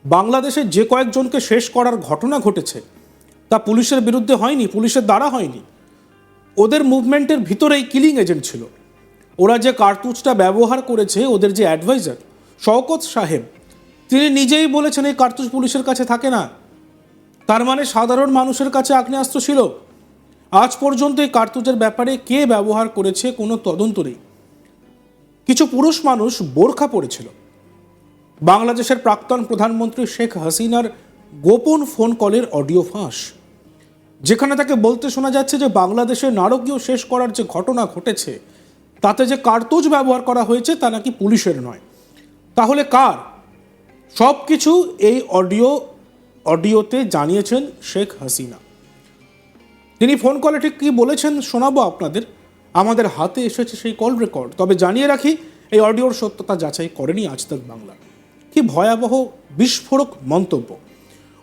বাংলাদেশে যে কয়েকজনকে শেষ করার ঘটনা ঘটেছে তা পুলিশের বিরুদ্ধে হয়নি, পুলিশের দ্বারা হয়নি। ওদের মুভমেন্টের ভিতরেই কিলিং এজেন্ট ছিল। ওরা যে কার্তুজটা ব্যবহার করেছে, ওদের যে অ্যাডভাইজার শওকত সাহেব, তিনি নিজেই বলেছেন এই কার্তুজ পুলিশের কাছে থাকে না। তার মানে সাধারণ মানুষের কাছে আগ্নেয়াস্ত্র ছিল। আজ পর্যন্ত এই কার্তুজের ব্যাপারে কে ব্যবহার করেছে কোনো তদন্ত নেই। কিছু পুরুষ মানুষ বোরখা পরেছিল। বাংলাদেশের প্রাক্তন প্রধানমন্ত্রী শেখ হাসিনার গোপন ফোন কলের অডিও ফাঁস, যেখানে তাকে বলতে শোনা যাচ্ছে যে বাংলাদেশে নারকীয় শেষ করার যে ঘটনা ঘটেছে তাতে যে কার্তুজ ব্যবহার করা হয়েছে তা নাকি পুলিশের নয়। তাহলে কার? সব কিছু এই অডিওতে জানিয়েছেন শেখ হাসিনা। তিনি ফোন কলে ঠিক কী বলেছেন শোনাবো আপনাদের। আমাদের হাতে এসেছে সেই কল রেকর্ড। তবে জানিয়ে রাখি, এই অডিওর সত্যতা যাচাই করেনি আজ তাক বাংলা। কি ভয়াবহ বিস্ফোরক মন্তব্য!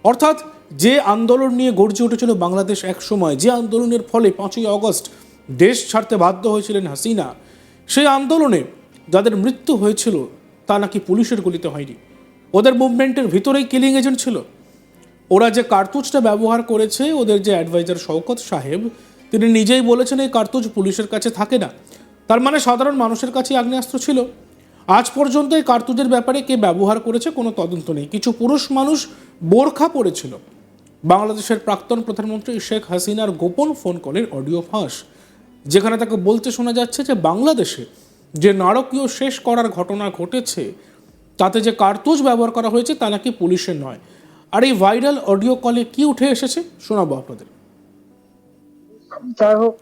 অর্থাৎ যে আন্দোলন নিয়ে গর্জে উঠেছিল বাংলাদেশ এক সময়, যে আন্দোলনের ফলে 5ই আগস্ট দেশ ছাড়তে বাধ্য হয়েছিলেন হাসিনা, সেই আন্দোলনে যাদের মৃত্যু হয়েছিল তা নাকি পুলিশের গুলিতে হয়নি, ওদের মুভমেন্টের ভিতরেই কিলিং এজেন্ট ছিল। ওরা যে কার্তুজটা ব্যবহার করেছে, ওদের যে অ্যাডভাইজার শওকত সাহেব, তিনি নিজেই বলেছেন এই কার্তুজ পুলিশের কাছে থাকে না। তার মানে সাধারণ মানুষের কাছে আগ্নেয়াস্ত্র ছিল। আজ পর্যন্ত এই কার্তুজের ব্যাপারে কে ব্যবহার করেছে কোনো তদন্ত নেই। কিছু পুরুষ মানুষ বোরখা পরেছিল। বাংলাদেশের প্রাক্তন প্রধানমন্ত্রী শেখ হাসিনার গোপন ফোন কলের অডিও ফাঁস, যেখানে তাকে বলতে শোনা যাচ্ছে যে বাংলাদেশে যে নারকীয় শেষ করার ঘটনা ঘটেছে তাতে যে কার্তুজ ব্যবহার করা হয়েছে তা নাকি পুলিশের নয়। আর এই ভাইরাল অডিও কলে কি উঠে এসেছে শোনাবো আপনাদের। যাই হোক,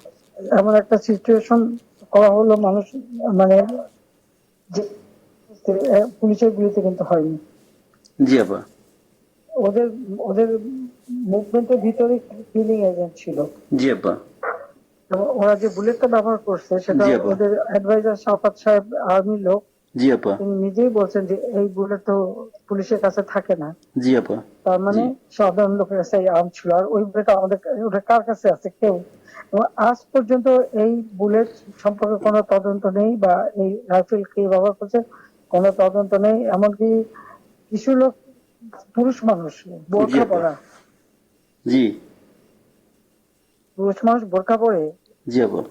এমন একটা সিচুয়েশন করা হলো, মানুষ মানে যে পুলিশের গুলিতে কিন্তু হয়নি। জি আপা। ওদের ওদের মুভমেন্টের ভিতরে কিলিং এজেন্ট ছিল। জি আপা। এবং ওরা যে বুলেটটা ব্যবহার করছে সেটা জি আপা। ওদের অ্যাডভাইজার শওকত সাহেব, আর্মি লোক, জি আপা। তিনি নিজেই বলছেন যে এই বুলেট তো পুলিশের কাছে থাকে না। জি আপা। তার মানে সাধারণ লোকের কাছে এই আর্ম ছিল। আর ওই বুলেট আমাদের ওটা কার কাছে আছে? কেউ। এবং আজ পর্যন্ত এই বুলেট সম্পর্কে কোনো তদন্ত নেই, বা এই রাইফেল কে ব্যবহার করছে কোনো তদন্ত নেই। এমনকি কিছু লোক, পুরুষ মানুষ বোরখা পরা, জি। পুরুষ মানুষ বোরখা পরে, জি আপা।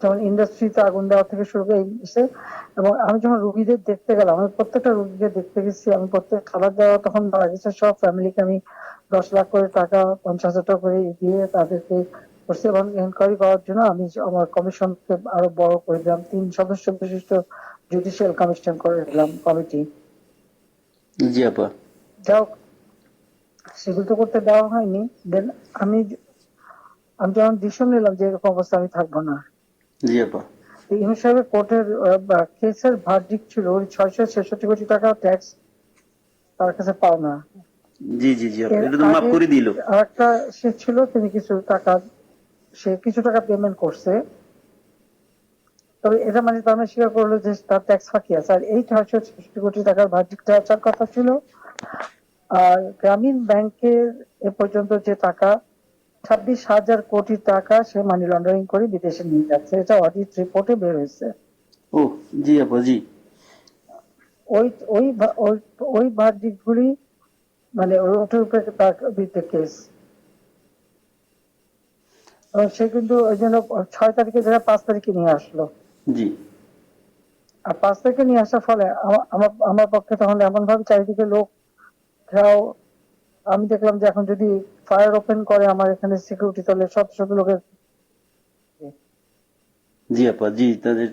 যেমন ইন্ডাস্ট্রিতে আগুন দেওয়া থেকে শুরু করে এবং আমি যখন রুগীদের দেখতে গেলাম, আমি প্রত্যেকটা রুগীকে দেখতে গেছি, আমি প্রত্যেক খাবার দেওয়া তখন মারা গেছে সব ফ্যামিলিকে আমি 10 লাখ করে টাকা, 50,000 টাকা করে দিয়ে তাদেরকে করছি। এবং এনকোয়ারি করার জন্য আমি আমার কমিশনকে আরো বড় করে দিলাম, 3 সদস্য বিশিষ্ট জুডিশিয়াল কমিশন করে দিলাম কমিটি। জি আপা। যাও, সেগুলো তো করতে দেওয়া হয়নি। দেন আমি আমি যখন ডিসিশন নিলাম যে এরকম অবস্থা আমি থাকবো না। জি আপা। ইউনূস সাহেবের কোর্টের কেসের ভার্ডিক্ট ছিল ওই 666 কোটি টাকা ট্যাক্স তার কাছে পাওনা। জি জি জি আপা, এটা তো মাফ করে দিল। আর একটা সে ছিল, তিনি কিছু টাকা পেমেন্ট করছে। তবে এটা মানে তার মানে স্বীকার করলো যে তার ট্যাক্স ফাঁকি আছে। আর এই 666 কোটি টাকার ভার্ডিক্টটা আসার কথা ছিল। আর গ্রামীণ ব্যাংকের এ পর্যন্ত যে টাকা 26,000 কোটি টাকা সে মানি লন্ডারিং করে বিদেশে নিয়ে যাচ্ছে, এটা অডিট রিপোর্টে বের হয়েছে। ও জি আপা। জি। ওই ওই ওই ওই ভার্ডিক্ট গুলি মানে ওটার উপরে তার বিরুদ্ধে কেস। এবং সে কিন্তু ওই জন্য 6 তারিখে জায়গায় 5 তারিখে নিয়ে আসলো। জি। আর 5 তারিখে নিয়ে আসার ফলে আমার পক্ষে তখন এমন ভাবে চারিদিকে লোক ঘেরাও, আমি দেখলাম যে এখন যদি ফায়ার ওপেন করে আমার এখানে সিকিউরিটি, তাহলে শত শত লোকের জি আপা। জি, তাদের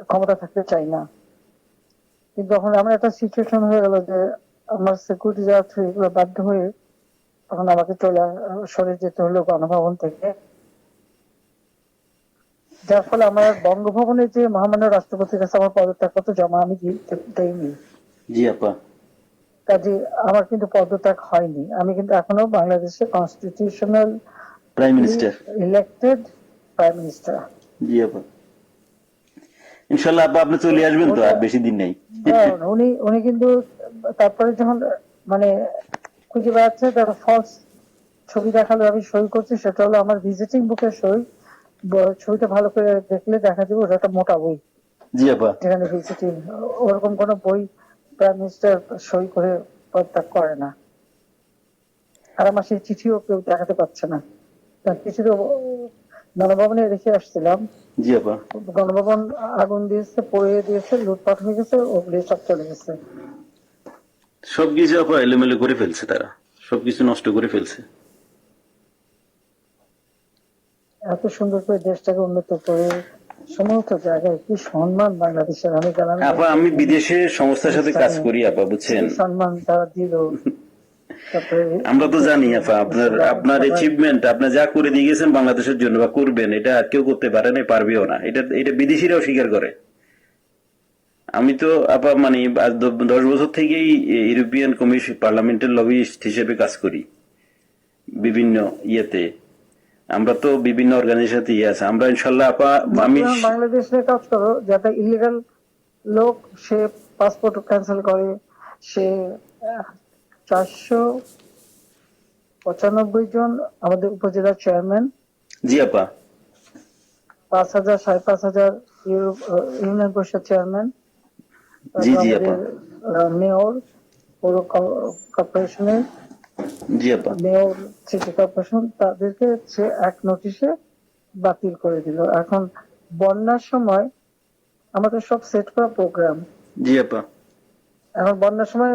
ক্ষমতা থাকতে চাই না। কিন্তু এখন এমন একটা সিচুয়েশন হয়ে গেল যে আমার সিকিউরিটি যারা ছিল এগুলো বাধ্য হয়ে তখন আমাকে সরে যেতে হলো গণভবন থেকে। যার ফলে আমার বঙ্গভবনে যে মহামান্য রাষ্ট্রপতির কাছে আমার পদত্যাগপত্র জমা আমি দেইনি। জি আপা। কাজে আমার কিন্তু পদত্যাগ হয়নি। আমি কিন্তু এখনো বাংলাদেশের constitutional prime minister, elected prime minister. জি আপা। ইনশাআল্লাহ আপা, আপনি চলে আসবেন তো, আর বেশি দিন নেই। উনি কিন্তু তারপরে যখন মানে খুঁজে বেড়াচ্ছে, তার ফলস ছবি দেখালো, আমি সই করছি, সেটা হলো আমার ভিজিটিং বুকের সই। ছবিটা ভালো করে দেখলে দেখা যাবে ওটা একটা মোটা বই, জি আপা। যেখানে ভিজিটিং ওরকম কোনো বই প্রাইম মিনিস্টার সই করে পদত্যাগ করে না, আর আমার সেই চিঠিও কেউ দেখাতে পারছে না। তার চিঠি তো গণভবনে রেখে আসছিলাম, জি আপা। গণভবন আগুন দিয়েছে, পড়িয়ে দিয়েছে, লুটপাট হয়ে গেছে, ওগুলি সব চলে গেছে। সবকিছু আপা এলোমেলো করে ফেলছে, তারা সবকিছু নষ্ট করে ফেলছে। এত সুন্দর করে দেশটাকে উন্নত করে সমস্ত জায়গায় কি সম্মান বাংলাদেশের, আমি গেলাম আপা আমি বিদেশে সংস্থার সাথে কাজ করি আপা, বুঝছেন। কি সম্মান তারা দিল। তারপরে আমরা তো জানি আপা আপনার আপনার অ্যাচিভমেন্ট, আপনি যা করে দিয়ে গেছেন বাংলাদেশের জন্য বা করবেন, এটা আর কেউ করতে পারে না, পারবেও না। এটা এটা বিদেশিরাও স্বীকার করে। আমি তো আপা মানে আজ 10 বছর থেকেই ইউরোপিয়ান কমিশন পার্লামেন্টের লবিস্ট হিসেবে কাজ করি বিভিন্ন ইয়েতে। আমরা তো বিভিন্ন অর্গানাইজেশন ইয়ে আছে, আমরা ইনশাল্লাহ আপা আমি বাংলাদেশে কাজ করো, যাতে ইলিগাল লোক সে পাসপোর্ট ক্যান্সেল করে, সে 495 জন আমাদের উপজেলার চেয়ারম্যান, জি আপা 5,000 5,500 ইউনিয়ন পরিষদ চেয়ারম্যান, জি জি আপা মেয়র, পৌর কর্পোরেশনের জি আপা মেয়র, সিটি কর্পোরেশন, তাদেরকে সে এক নোটিশে বাতিল করে দিল। এখন বন্যার সময় আমাদের সব সেট করা প্রোগ্রাম, জি আপা এখন বন্যার সময়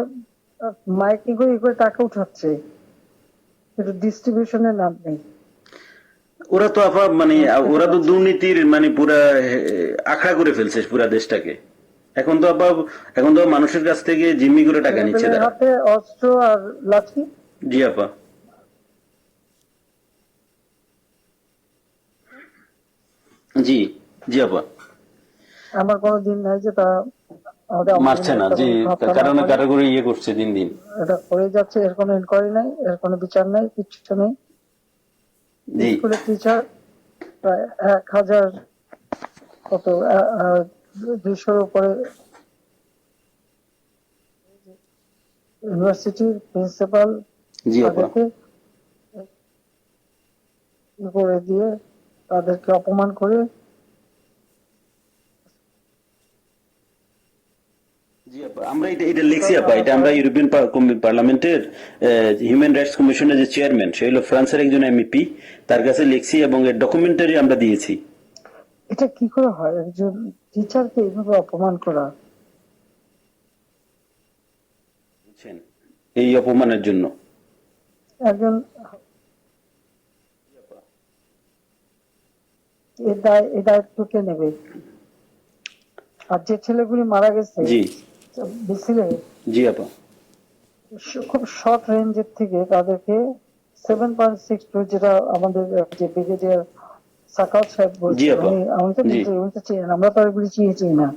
মাইকিং করে করে টাকা উঠাচ্ছে, কিন্তু ডিস্ট্রিবিউশনের নাম নেই। ওরা তো আপা মানে ওরা তো দুর্নীতির মানে পুরা আখড়া করে ফেলছে পুরা দেশটাকে। এখন তো আপা এখন তো মানুষের কাছ থেকে জিম্মি করে টাকা নিচ্ছে তারা। হাতে অস্ত্র আর লাঠি। জি আপা জি জি আপা আমার কোনো দিন নাই যে তারা মারছে না, জি কারণ কারো করে ইয়ে করছে দিন দিন। এটা করে যাচ্ছে, এর কোনো ইনকোয়ারি নাই, এর কোনো বিচার নাই, কিচ্ছু নেই। জি স্কুলের টিচার প্রায় 1,000 কত 200-র উপরে, ইউনিভার্সিটির প্রিন্সিপাল, জি আপা তাদেরকে করে দিয়ে তাদেরকে অপমান করে। জি আপা আমরা এটা এটা লিখছি আপা, এটা আমরা ইউরোপিয়ান পার্লামেন্টের হিউম্যান রাইটস কমিশনের যে চেয়ারম্যান, সে হলো ফ্রান্সের একজন এমপি, তার কাছে লিখছি এবং এর ডকুমেন্টারি আমরা দিয়েছি। এটা কি করে হয় একজন টিচারকে এইভাবে অপমান করা? বুঝছেন, এই অপমানের জন্য। একজন এই দায়িত্ব কে নেবে? আর যে ছেলেগুলি মারা গেছে জি মিছিলে, জি আপা খুব শর্ট রেঞ্জের থেকে তাদেরকে 7.62, যেটা আমাদের যে ব্রিগেডিয়ার সাকাত সাহেব জি বলছে, আপা আমি তো জি চিনি না, আমরা তো এগুলি চিনি না।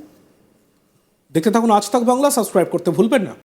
দেখতে থাকুন আজ তাক বাংলা, সাবস্ক্রাইব করতে ভুলবেন না।